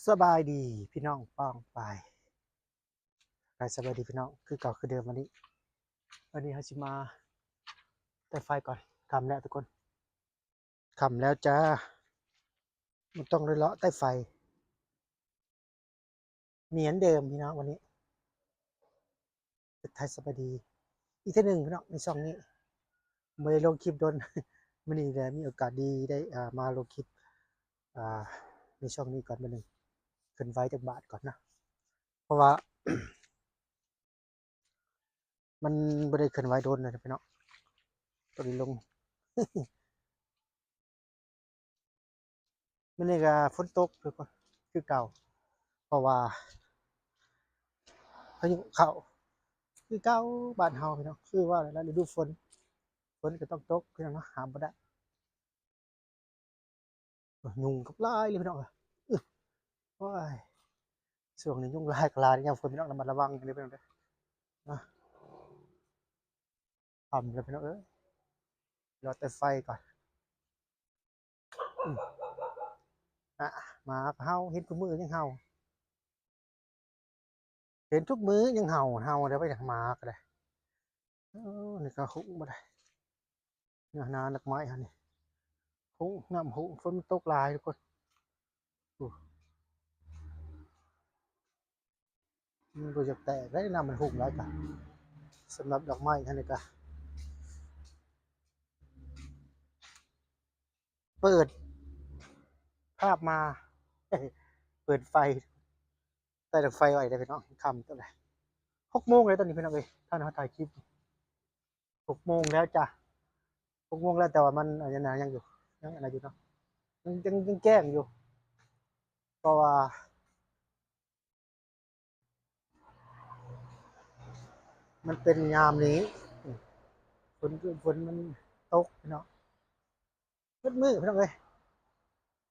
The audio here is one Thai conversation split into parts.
สบายดีพี่น้องป้องไปสบายดีพี่น้องคือเก่าคือเดิมวันนี้เขาจะมาแต่ไฟก่อนคำแล้วทุกคนคำแล้วจ้ามันต้องเลยเลาะใต้ไฟเหมือนเดิมพี่น้องวันนี้ไทยสบายดีอีกทีหนึ่งพี่น้องในช่องนี้ไม่ได้ลงคลิปโดนมันนี่เลยมีโอกาสดีได้มาลงคลิปอ่าในช่องนี้ก่อนมาหนึ่งขึ้นไว้จากบาทก่อนนะเพราะว่ามันไม่ได้ขึ้นไว้โดนเลยพี่น้องตัวนี้ลง มันนี่ก็ฝนตกทุกคนคือเก่าเพราะว่าพายุเข้าคือเก่าบ้านเฮาพี่น้องคือว่าแล้วฤดูฝนก็ต้องตกพี่น้องเนาะหามบ่ได้ยุงกับลายเลยพี่น้องอื้อโอ้ยช่วงนี้ยุงลายกับลายยามฝนพี่น้องระมัดระวังกันเลยพี่น้องเด้อนะทำเลยพี่น้องรอแต่ไฟก่อนอืมอ่ะหมาเฮาเห็นทุกมื้อยังเห่าเห็นทุกมื้อยังเห่าเดี๋ยวไปหมาก็ได้นี่ก็หุบบ่ได้เนี่ยนาดอกไม้หั่นนี่หุบน้ำหุบฝนมันตกหลายทุกคนอู้มันบ่อยากแตกได้น้ำมันหุบหลายกะสำหรับดอกไม้หั่นนี่ก็เปิดภาพมาเปิดไฟใต้ดอกไฟไว้ได้พี่น้องค่ำเท่าไหร่6 โมงเลยตอนนี้พี่น้องท่านเขาถ่ายคลิป6 โมงแล้วจ้ะ6 โมงแล้วแต่ว่ามันยังอยู่ยังอะไรอยู่เนาะยังแจ้งอยู่เพราะว่ามันเป็นยามนี้ฝนฝนมันตกพี่น้องมืดพี่น้อง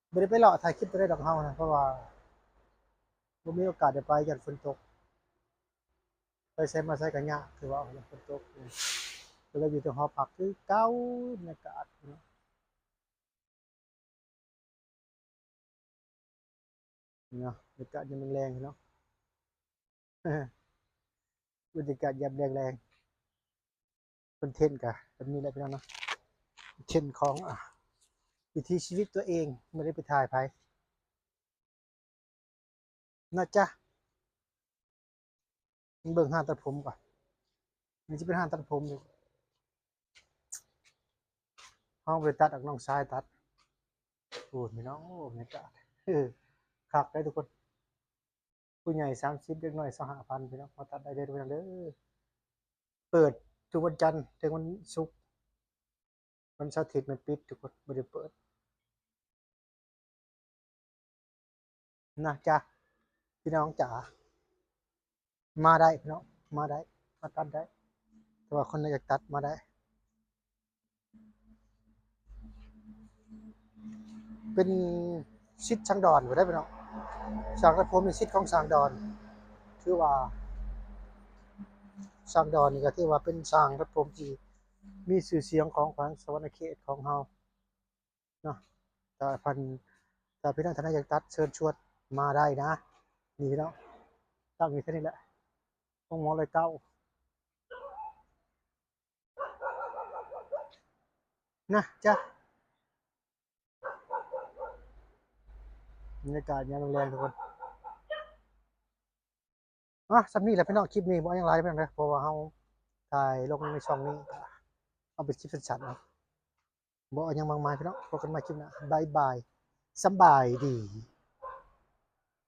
ไม่ได้ไปเลาะถ่ายคลิปไปได้ดอกเฮานะเพราะว่าไม่มีโอกาสได้ไปยันฝนตกไปใช้มาใช้กันยากคือว่าฝนตกก็เลยอยู่ที่หอพักคือเก้าบรรยากาศเนาะบรรยากาศยังแรงๆเนาะบรรยากาศยามแรงๆคนเทนกะแบบนี้แหละพี่น้องเนาะเช่นของวิถีชีวิตตัวเองไม่ได้ไปถ่ายไผนะจ๊ะเบิ่งห้างตัดผมก่อนมันจะเป็นห้างตัดผมอยู่ห้องบริตัดอักน้องชายตัดโอ้ยพี่น้องโอ้บรรยากาศคักได้ทุกคนผู้ใหญ่30เด็กน้อย25,000พี่น้องมาตัดได้เลยทุกคนเด้อเปิดทุกวันจันทร์ถึงวันศุกร์วันเสาร์อาทิตย์มันปิดทุกคนไม่ได้เปิดนะจ๊ะพี่น้องจ๋ามาได้พี่น้องมาได้มาตัดได้แต่ว่าคนไหนอยากตัดมาได้เป็นชิดช่างดอนอยู่ได้พี่น้องช่างตัดผมเป็นชิดของช่างดอนถือว่าช่างดอนนี่ก็ถือว่าเป็นช่างตัดผมที่มีชื่อเสียงของแขวงสะหวรรณเขตของเฮาเนาะแต่พันแต่พี่น้องท่านใดอยากตัดเชิญชวนมาได้นะนี่พี่น้องตั้งอยู่แค่นี้แหละตรงหมอเลยเก้านะจ๊ะบรรยากาศยามแรงๆทุกคนสำนี้แหละพี่น้องคลิปนี้บ่ยังไลฟ์พี่น้องเด้อเพราะว่าเฮาถ่ายลงในช่องนี้เอาเป็นคลิปสั้นๆเอาบ่ยังมากมายพี่น้องพบกันใหม่คลิปหน้าบ๊ายบายสำบายดี